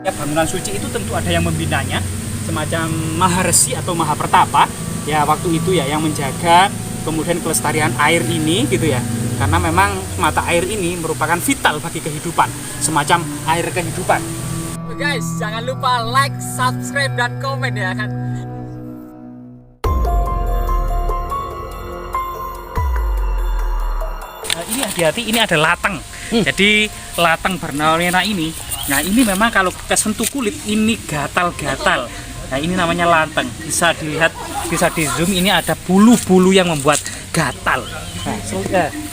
Ya, bangunan suci itu tentu ada yang membinanya, semacam Maharesi atau Mahapertapa. Ya, waktu itu ya yang menjaga kemudian kelestarian air ini gitu ya. Karena memang mata air ini merupakan vital bagi kehidupan, semacam air kehidupan. Guys, jangan lupa like, subscribe, dan komen ya kan. Ini hati-hati, ini ada latang. Jadi latang berwarna ini, nah ini memang kalau kita sentuh kulit ini gatal-gatal. Nah ini namanya latang. Bisa dilihat, bisa di zoom, ini ada bulu-bulu yang membuat gatal. Nah,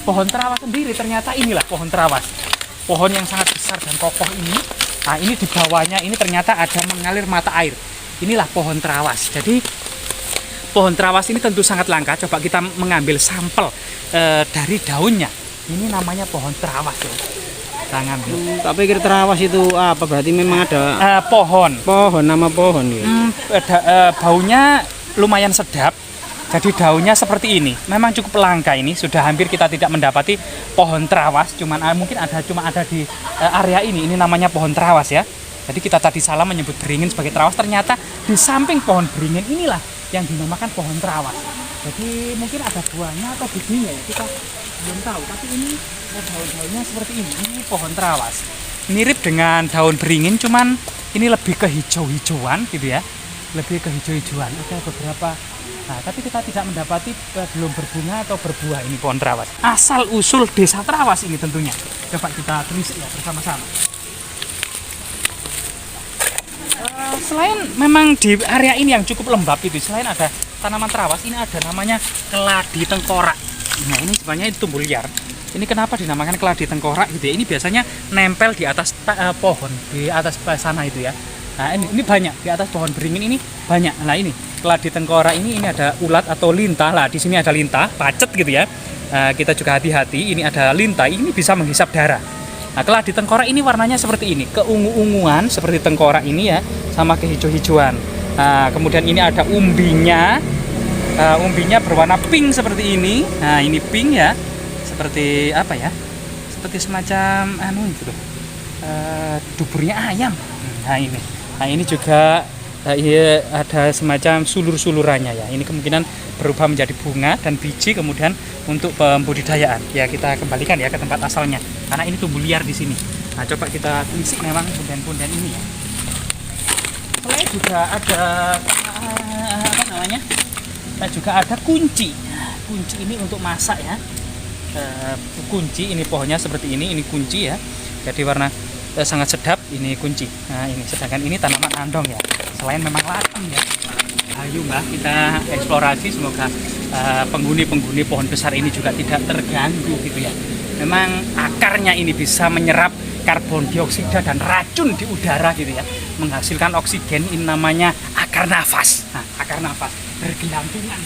pohon terawas sendiri ternyata inilah pohon terawas. Pohon yang sangat besar dan kokoh ini. Nah ini di bawahnya ini ternyata ada mengalir mata air. Inilah pohon terawas. Jadi pohon terawas ini tentu sangat langka. Coba kita mengambil sampel dari daunnya. Ini namanya pohon terawas ya. Kita ngambil. Tak pikir terawas itu apa, berarti memang ada Pohon. pohon, nama pohon ya. Baunya lumayan sedap. Jadi daunnya seperti ini. Memang cukup langka ini. Sudah hampir kita tidak mendapati pohon terawas. Mungkin cuma ada di area ini. Ini namanya pohon terawas ya. Jadi kita tadi salah menyebut beringin sebagai terawas. Ternyata di samping pohon beringin inilah yang dinamakan pohon terawas. Jadi mungkin ada buahnya atau bijinya ya, kita belum tahu. Tapi ini daun-daunnya seperti ini. Ini pohon terawas. Mirip dengan daun beringin, cuman ini lebih ke hijau-hijauan gitu ya. Lebih ke hijau-hijauan. Ada beberapa. Nah, tapi kita tidak mendapati belum berbunga atau berbuah ini pohon terawas. Asal usul desa terawas ini tentunya. Coba kita tulis ya bersama-sama. Selain memang di area ini yang cukup lembab itu, selain ada tanaman terawas, ini ada namanya keladi tengkorak. Nah ini sebenarnya itu tumbuh liar. Ini kenapa dinamakan keladi tengkorak gitu ya? Ini biasanya nempel di atas pohon, di atas sana itu ya. Nah ini banyak di atas pohon beringin ini banyak. Nah ini keladi tengkorak ini ada ulat atau lintah lah. Di sini ada lintah, pacet gitu ya. Kita juga hati-hati. Ini ada lintah, ini bisa menghisap darah. Nah, keladi tengkorak ini warnanya seperti ini, keungu-unguan seperti tengkorak ini ya, sama kehijau-hijauan. Nah, kemudian ini ada umbinya, umbinya berwarna pink seperti ini. Nah, ini pink ya, seperti apa ya? Seperti semacam itu loh, duburnya ayam. Nah ini juga ada semacam sulur-sulurannya ya. Ini kemungkinan berubah menjadi bunga dan biji kemudian untuk pembudidayaan. Ya kita kembalikan ya ke tempat asalnya. Karena ini tumbuh liar di sini. Nah coba kita telisik memang punden-punden ini ya. Selain juga ada apa namanya? Juga ada kunci. Kunci ini untuk masak ya. Kunci ini pohonnya seperti ini kunci ya. Jadi warna sangat sedap, ini kunci. Nah ini, sedangkan ini tanaman andong ya. Selain memang latang ya. Ayo mbak, kita eksplorasi, semoga penghuni-penghuni pohon besar ini juga tidak terganggu gitu ya. Memang akarnya ini bisa menyerap karbon dioksida dan racun di udara gitu ya, menghasilkan oksigen. Ini namanya akar nafas. Nah, akar nafas bergelantungan.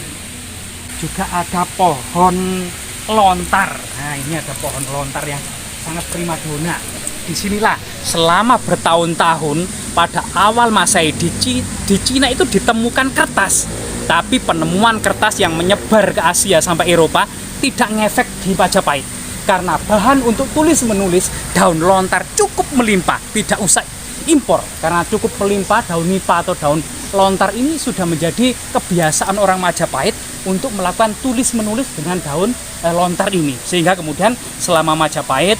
Juga ada pohon lontar. Nah ini ada pohon lontar yang sangat primadona. Disinilah selama bertahun-tahun pada awal Masehi di Cina itu ditemukan kertas. Tapi penemuan kertas yang menyebar ke Asia sampai Eropa tidak ngefek di Majapahit. Karena bahan untuk tulis menulis daun lontar cukup melimpah, tidak usah impor. Karena cukup melimpah, daun nipah atau daun lontar ini sudah menjadi kebiasaan orang Majapahit untuk melakukan tulis menulis dengan daun lontar ini. Sehingga kemudian selama Majapahit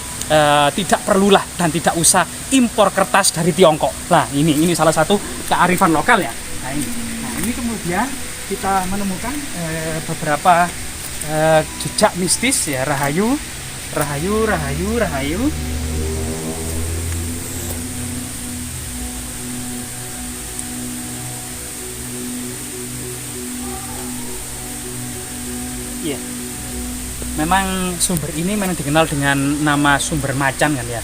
tidak perlulah dan tidak usah impor kertas dari Tiongkok. Nah ini salah satu kearifan lokal ya. Nah ini kemudian kita menemukan beberapa jejak mistis ya, rahayu. Iya. Memang sumber ini memang dikenal dengan nama sumber macan kan ya.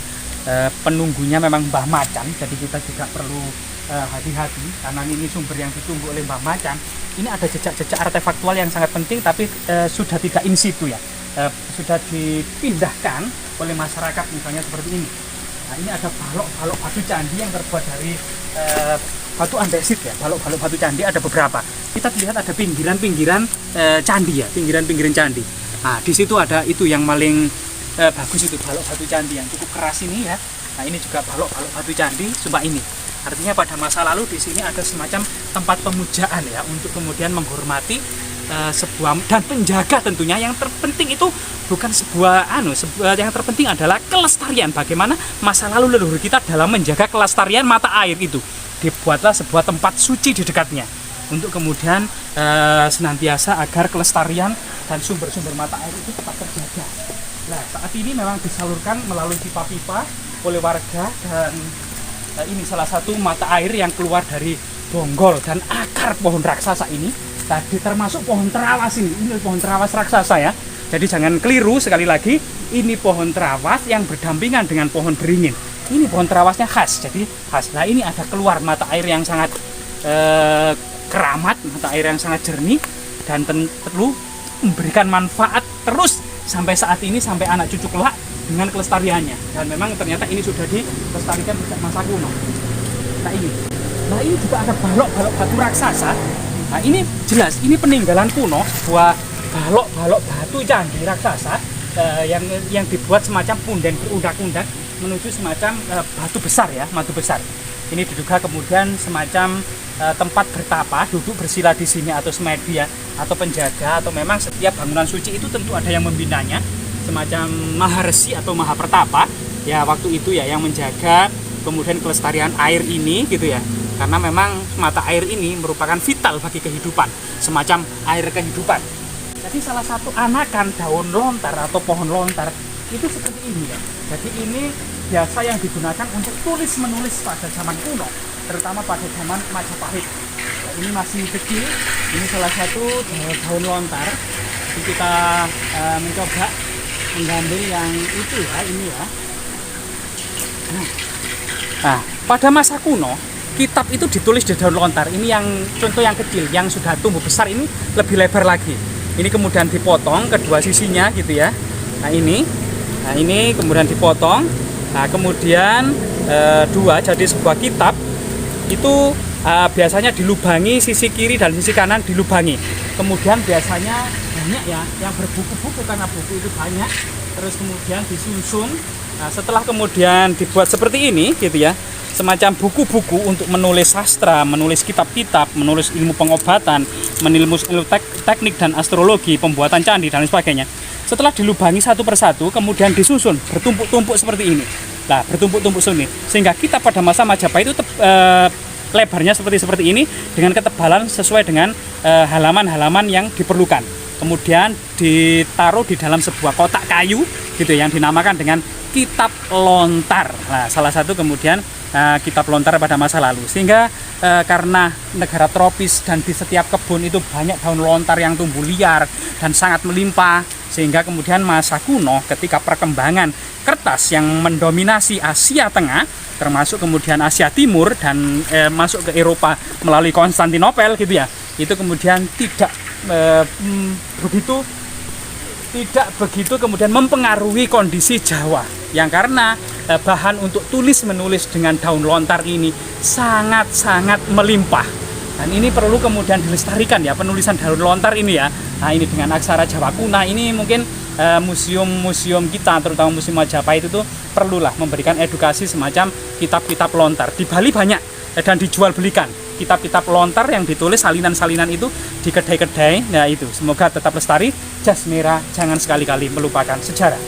Penunggunya memang Mbah Macan, jadi kita juga perlu hati-hati karena ini sumber yang ditunggu oleh Mbah Macan. Ini ada jejak-jejak artefaktual yang sangat penting, tapi sudah tidak in situ ya. Sudah dipindahkan oleh masyarakat, misalnya seperti ini. Nah ini ada balok-balok batu candi yang terbuat dari batu andesit ya. Balok-balok batu candi ada beberapa. Kita lihat ada pinggiran-pinggiran candi ya, pinggiran-pinggiran candi. Nah di situ ada itu yang paling bagus, itu balok batu candi yang cukup keras ini ya. Nah ini juga balok-balok batu candi, sumpah ini. Artinya pada masa lalu di sini ada semacam tempat pemujaan ya, untuk kemudian menghormati sebuah dan penjaga tentunya. Yang terpenting itu bukan yang terpenting adalah kelestarian. Bagaimana masa lalu leluhur kita dalam menjaga kelestarian mata air itu. Dibuatlah sebuah tempat suci di dekatnya untuk kemudian senantiasa agar kelestarian dan sumber-sumber mata air itu tetap terjaga. Nah, saat ini memang disalurkan melalui pipa-pipa oleh warga, dan ini salah satu mata air yang keluar dari bonggol dan akar pohon raksasa ini. Tadi termasuk pohon terawas ini pohon terawas raksasa ya. Jadi jangan keliru, sekali lagi ini pohon terawas yang berdampingan dengan pohon beringin. Ini pohon terawasnya khas, jadi khas. Nah, ini ada keluar mata air yang sangat keramat, mata air yang sangat jernih dan perlu memberikan manfaat terus sampai saat ini, sampai anak cucu kelak dengan kelestariannya. Dan memang ternyata ini sudah dilestarikan sejak masa kuno. Nah ini juga ada balok-balok batu raksasa. Nah ini jelas, ini peninggalan kuno, sebuah balok-balok batu candi raksasa yang dibuat semacam punden berundak-undak menuju semacam batu besar ya, batu besar. Ini diduga kemudian semacam tempat bertapa, duduk bersila di sini, atau semedi ya, atau penjaga, atau memang setiap bangunan suci itu tentu ada yang membinanya, semacam maharesi atau mahapertapa ya waktu itu ya, yang menjaga kemudian kelestarian air ini gitu ya. Karena memang mata air ini merupakan vital bagi kehidupan, semacam air kehidupan. Jadi salah satu anakan daun lontar atau pohon lontar itu seperti ini ya. Jadi ini biasa yang digunakan untuk tulis-menulis pada zaman kuno, terutama pada zaman Majapahit. Nah, ini masih kecil, ini salah satu daun lontar. Jadi kita mencoba mengambil yang itu ya, ini ya. Nah, pada masa kuno, kitab itu ditulis di daun lontar. Ini yang contoh yang kecil, yang sudah tumbuh besar ini lebih lebar lagi. Ini kemudian dipotong kedua sisinya gitu ya. Nah ini kemudian dipotong. Nah kemudian dua jadi sebuah kitab itu biasanya dilubangi sisi kiri dan sisi kanan dilubangi. Kemudian biasanya banyak ya yang berbuku-buku karena buku itu banyak. Terus kemudian disusun. Nah setelah kemudian dibuat seperti ini gitu ya, semacam buku-buku untuk menulis sastra, menulis kitab-kitab, menulis ilmu pengobatan, menulis ilmu teknik dan astrologi, pembuatan candi dan sebagainya. Setelah dilubangi satu persatu, kemudian disusun bertumpuk-tumpuk seperti ini. Nah, bertumpuk-tumpuk sini, sehingga kitab pada masa Majapahit itu lebarnya seperti ini dengan ketebalan sesuai dengan halaman-halaman yang diperlukan. Kemudian ditaruh di dalam sebuah kotak kayu gitu yang dinamakan dengan kitab lontar. Nah, salah satu kemudian kitab lontar pada masa lalu. Sehingga karena negara tropis dan di setiap kebun itu banyak daun lontar yang tumbuh liar dan sangat melimpah, sehingga kemudian masa kuno ketika perkembangan kertas yang mendominasi Asia Tengah, termasuk kemudian Asia Timur dan masuk ke Eropa melalui Konstantinopel gitu ya, itu kemudian tidak begitu kemudian mempengaruhi kondisi Jawa, yang karena bahan untuk tulis menulis dengan daun lontar ini sangat-sangat melimpah, dan ini perlu kemudian dilestarikan ya, penulisan daun lontar ini ya. Nah ini dengan aksara Jawa kuna ini mungkin museum-museum kita, terutama Museum Majapahit itu perlulah memberikan edukasi semacam kitab-kitab lontar. Di Bali banyak dan dijual belikan kitab-kitab lontar yang ditulis salinan-salinan itu di kedai-kedai. Nah itu semoga tetap lestari. Jas merah, jangan sekali-kali melupakan sejarah.